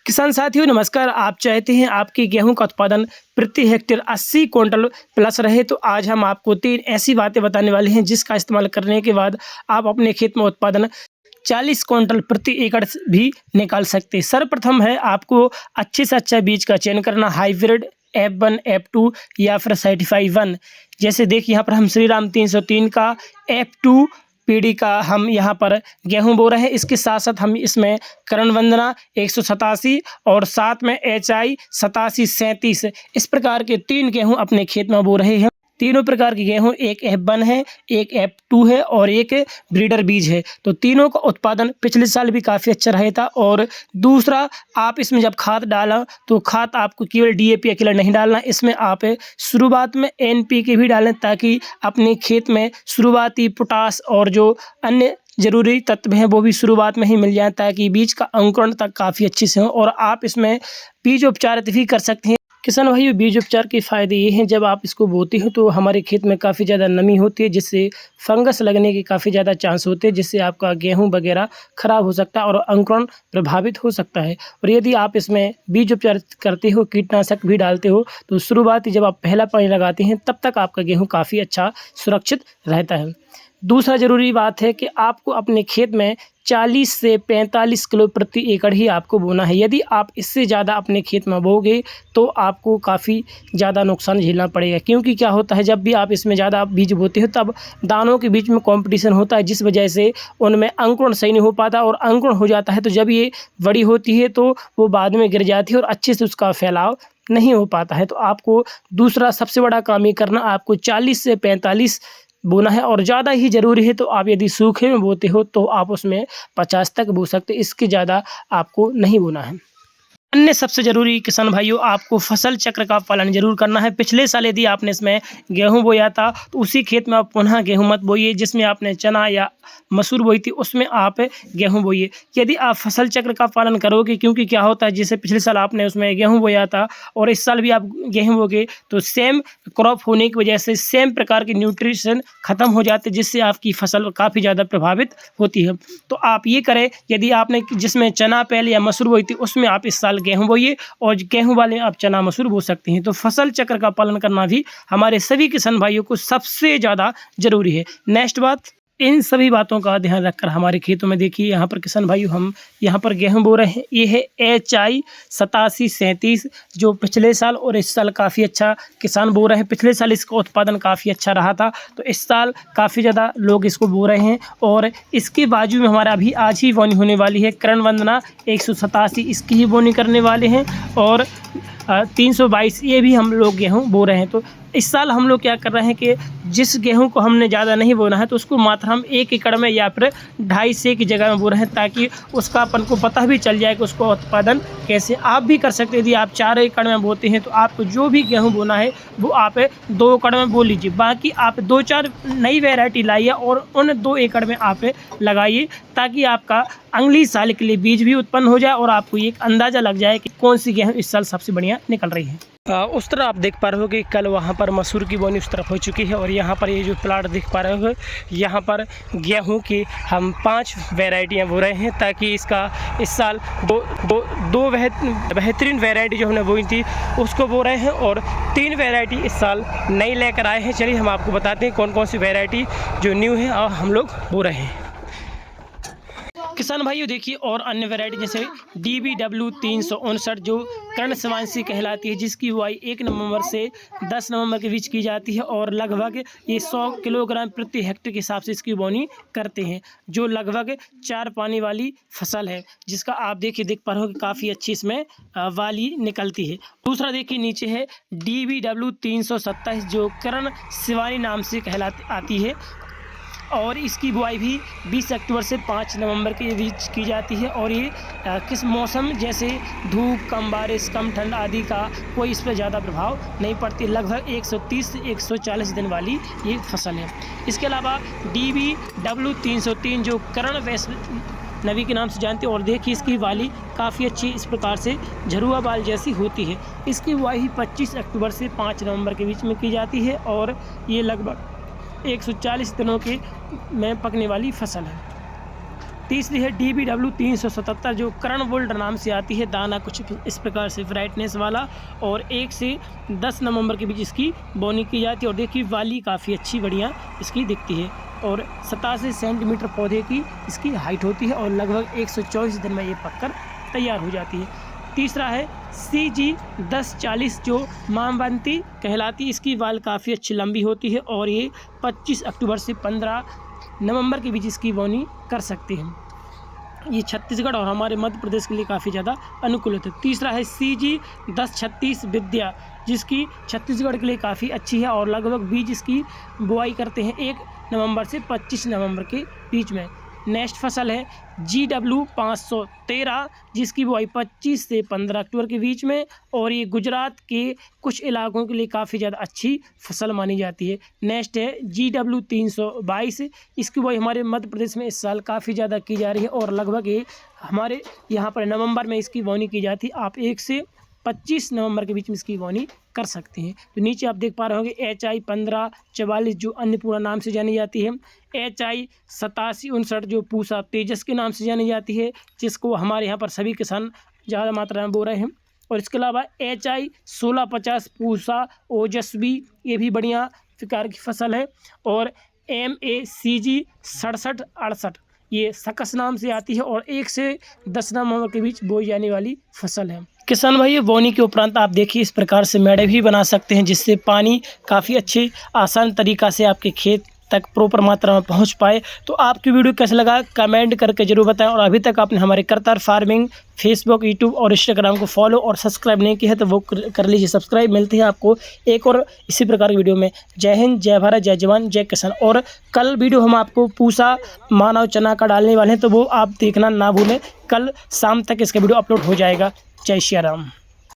किसान साथियों नमस्कार। आप चाहते हैं आपके गेहूं का उत्पादन प्रति हेक्टेयर 80 क्विंटल प्लस रहे तो आज हम आपको 3 ऐसी बातें बताने वाले हैं जिसका इस्तेमाल करने के बाद आप अपने खेत में उत्पादन 40 क्विंटल प्रति एकड़ भी निकाल सकते हैं। सर्वप्रथम है आपको अच्छे से अच्छा बीज का चयन करना, हाइब्रिड F1 F2 या फिर सर्टिफाई 1। जैसे देखिए यहाँ पर हम श्रीराम 303 का F2 पीढ़ी का हम यहाँ पर गेहूं बो रहे हैं। इसके साथ साथ हम इसमें करण वंदना 187 और साथ में HI 8737 इस प्रकार के 3 गेहूं अपने खेत में बो रहे हैं। तीनों प्रकार के गेहूं, एक F1 है, एक F2 है और एक ब्रीडर बीज है। तो तीनों का उत्पादन पिछले साल भी काफ़ी अच्छा रहा था। और दूसरा, आप इसमें जब खाद डाला तो खाद आपको केवल DAP अकेला नहीं डालना, इसमें आप शुरुआत में NPK भी डालें ताकि अपने खेत में शुरुआती पोटास और जो अन्य ज़रूरी तत्व हैं वो भी शुरुआत में ही मिल जाए ताकि बीज का अंकुरण तक काफ़ी अच्छे से हो। और आप इसमें बीज उपचार भी कर सकते हैं। किसान भाइयों, बीज उपचार के फ़ायदे ये हैं, जब आप इसको बोते हो तो हमारे खेत में काफ़ी ज़्यादा नमी होती है जिससे फंगस लगने के काफ़ी ज़्यादा चांस होते हैं, जिससे आपका गेहूं वगैरह ख़राब हो सकता है और अंकुरण प्रभावित हो सकता है। और यदि आप इसमें बीज उपचार करते हो, कीटनाशक भी डालते हो, तो शुरुआती जब आप पहला पानी लगाते हैं तब तक आपका गेहूँ काफ़ी अच्छा सुरक्षित रहता है। दूसरा ज़रूरी बात है कि आपको अपने खेत में 40 से 45 किलो प्रति एकड़ ही आपको बोना है। यदि आप इससे ज़्यादा अपने खेत में बोओगे तो आपको काफ़ी ज़्यादा नुकसान झेलना पड़ेगा, क्योंकि क्या होता है जब भी आप इसमें ज़्यादा बीज बोते हो तब दानों के बीच में कंपटीशन होता है, जिस वजह से उनमें अंकुरण सही नहीं हो पाता और अंकुरण हो जाता है तो जब ये बड़ी होती है तो वो बाद में गिर जाती है और अच्छे से उसका फैलाव नहीं हो पाता है। तो आपको दूसरा सबसे बड़ा काम ये करना, आपको 40 से 45 बोना है। और ज़्यादा ही ज़रूरी है तो आप यदि सूखे में बोते हो तो आप उसमें 50 तक बो सकते, इसके ज़्यादा आपको नहीं बोना है। अन्य सबसे ज़रूरी किसान भाइयों, आपको फसल चक्र का पालन जरूर करना है। पिछले साल यदि आपने इसमें गेहूं बोया था तो उसी खेत में आप पुनः गेहूं मत बोइए। जिसमें आपने चना या मसूर बोई थी उसमें आप गेहूं बोइए। यदि आप फसल चक्र का पालन करोगे, क्योंकि क्या होता है जैसे पिछले साल आपने उसमें गेहूं बोया था और इस साल भी आप गेहूं बोगे तो सेम क्रॉप होने की वजह से सेम प्रकार के न्यूट्रिशन ख़त्म हो जाते, जिससे आपकी फसल काफ़ी ज़्यादा प्रभावित होती है। तो आप ये करें, यदि आपने जिसमें चना पहले या मसूर बोई थी उसमें आप इस साल गेहूं बोइए और गेहूं वाले आप चना मसूर बो सकते हैं। तो फसल चक्र का पालन करना भी हमारे सभी किसान भाइयों को सबसे ज़्यादा ज़रूरी है। नेक्स्ट बात, इन सभी बातों का ध्यान रखकर हमारे खेतों में देखिए यहाँ पर किसान भाइयों हम यहाँ पर गेहूं बो रहे हैं। ये है HI 8737 जो पिछले साल और इस साल काफ़ी अच्छा किसान बो रहे हैं। पिछले साल इसका उत्पादन काफ़ी अच्छा रहा था तो इस साल काफ़ी ज़्यादा लोग इसको बो रहे हैं। और इसके बाजू में हमारा अभी आज ही बोनी होने वाली है करण वंदना 187, इसकी ही बोनी करने वाले हैं। और 322 ये भी हम लोग गेहूँ बो रहे हैं। तो इस साल हम लोग क्या कर रहे हैं कि जिस गेहूं को हमने ज़्यादा नहीं बोना है तो उसको मात्र हम 1 एकड़ में या फिर 2.5 की जगह में बो रहे हैं, ताकि उसका अपन को पता भी चल जाए कि उसको उत्पादन कैसे आप भी कर सकते हैं। यदि आप 4 एकड़ में बोते हैं तो आपको जो भी गेहूं बोना है वो आप 2 एकड़ में बो लीजिए। बाकी आप 2-4 नई वैरायटी लाइए और उन 2 एकड़ में आप लगाइए, ताकि आपका अगली साल के लिए बीज भी उत्पन्न हो जाए और आपको एक अंदाज़ा लग जाए कि कौन सी गेहूँ इस साल सबसे बढ़िया निकल रही है। उस तरह आप देख पा रहे हो कि कल वहाँ पर मसूर की बोनी उस तरफ हो चुकी है और यहाँ पर ये जो प्लाट देख पा रहे हो यहाँ पर गेहूं की हम 5 वैरायटियाँ बो रहे हैं, ताकि इसका इस साल दो बेहतरीन वैरायटी जो हमने बोई थी उसको बो रहे हैं और 3 वैरायटी इस साल नई लेकर आए हैं। चलिए हम आपको बताते हैं कौन कौन सी वैरायटी जो न्यू है और हम लोग बो रहे हैं। किसान भाइयों देखिए, और अन्य वैरायटी जैसे DBW 359 जो कर्ण सेवांशी कहलाती है, जिसकी बुआई 1 नवंबर से 10 नवंबर के बीच की जाती है और लगभग ये 100 किलोग्राम प्रति हेक्टेयर के हिसाब से इसकी बोनी करते हैं, जो लगभग 4 पानी वाली फसल है, जिसका आप देख पा रहे हो कि काफ़ी अच्छी इसमें वाली निकलती है। दूसरा देखिए नीचे है DBW 327 जो कर्ण शिवानी नाम से आती है और इसकी बुआई भी 20 अक्टूबर से 5 नवंबर के बीच की जाती है। और ये किस मौसम जैसे धूप, कम बारिश, कम ठंड आदि का कोई इस पर ज़्यादा प्रभाव नहीं पड़ती। लगभग 130 से 140 दिन वाली ये फसल है। इसके अलावा DBW 303 जो कर्ण वैष्णवी के नाम से जानते हैं और देखिए इसकी वाली काफ़ी अच्छी इस प्रकार से झरुआ बाल जैसी होती है। इसकी बुआई 25 अक्टूबर से 5 नवंबर के बीच में की जाती है और ये लगभग 140 दिनों के में पकने वाली फसल है। तीसरी है DBW 377 जो करण वोल्ट नाम से आती है। दाना कुछ इस प्रकार से ब्राइटनेस वाला और 1 से 10 नवंबर के बीच इसकी बोनी की जाती है। और देखिए वाली काफ़ी अच्छी बढ़िया इसकी दिखती है और 87 सेंटीमीटर पौधे की इसकी हाइट होती है और लगभग 124 दिन में ये पककर तैयार हो जाती है। तीसरा है CG 1040 जो मामवंती कहलाती। इसकी वाल काफ़ी अच्छी लंबी होती है और ये 25 अक्टूबर से 15 नवंबर के बीच इसकी बोनी कर सकते हैं। ये छत्तीसगढ़ और हमारे मध्य प्रदेश के लिए काफ़ी ज़्यादा अनुकूलित है। तीसरा है CG 1036 विद्या जिसकी छत्तीसगढ़ के लिए काफ़ी अच्छी है और लगभग बीज इसकी बुआई करते हैं 1 नवंबर से 25 नवंबर के बीच में। नेक्स्ट फसल है GW 513 जिसकी बुआई 25 से 15 अक्टूबर के बीच में और ये गुजरात के कुछ इलाकों के लिए काफ़ी ज़्यादा अच्छी फसल मानी जाती है। नेक्स्ट है GW 322 इसकी बुआई हमारे मध्य प्रदेश में इस साल काफ़ी ज़्यादा की जा रही है और लगभग ये हमारे यहाँ पर नवंबर में इसकी बोनी की जाती है। आप 1 से 25 नवंबर के बीच में इसकी बोनी कर सकते हैं। तो नीचे आप देख पा रहे होंगे HI 1544 जो अन्नपूर्णा नाम से जानी जाती है। HI 8759 जो पूसा तेजस के नाम से जानी जाती है जिसको हमारे यहाँ पर सभी किसान ज़्यादा मात्रा में बो रहे हैं। और इसके अलावा HI 1650 पूसा ओजस्वी ये भी बढ़िया प्रकार की फसल है। और MACG 6768 ये सकस नाम से आती है और 1 से 10 नवंबर के बीच बोई जाने वाली फसल है। किसान भाई बोनी के उपरांत आप देखिए इस प्रकार से मेड़े भी बना सकते हैं जिससे पानी काफ़ी अच्छे आसान तरीक़ा से आपके खेत तक प्रॉपर मात्रा में पहुंच पाए। तो आपकी वीडियो कैसा लगा कमेंट करके जरूर बताएं और अभी तक आपने हमारे करतार फार्मिंग फेसबुक यूट्यूब और इंस्टाग्राम को फॉलो और सब्सक्राइब नहीं किया है तो वो कर लीजिए सब्सक्राइब। मिलती है आपको एक और इसी प्रकार की वीडियो में। जय हिंद, जय भारत, जय जवान, जय किसान। और कल वीडियो हम आपको पूसा मानव चना का डालने वाले हैं तो वो आप देखना ना भूलें। कल शाम तक इसका वीडियो अपलोड हो जाएगा। जय श्री राम।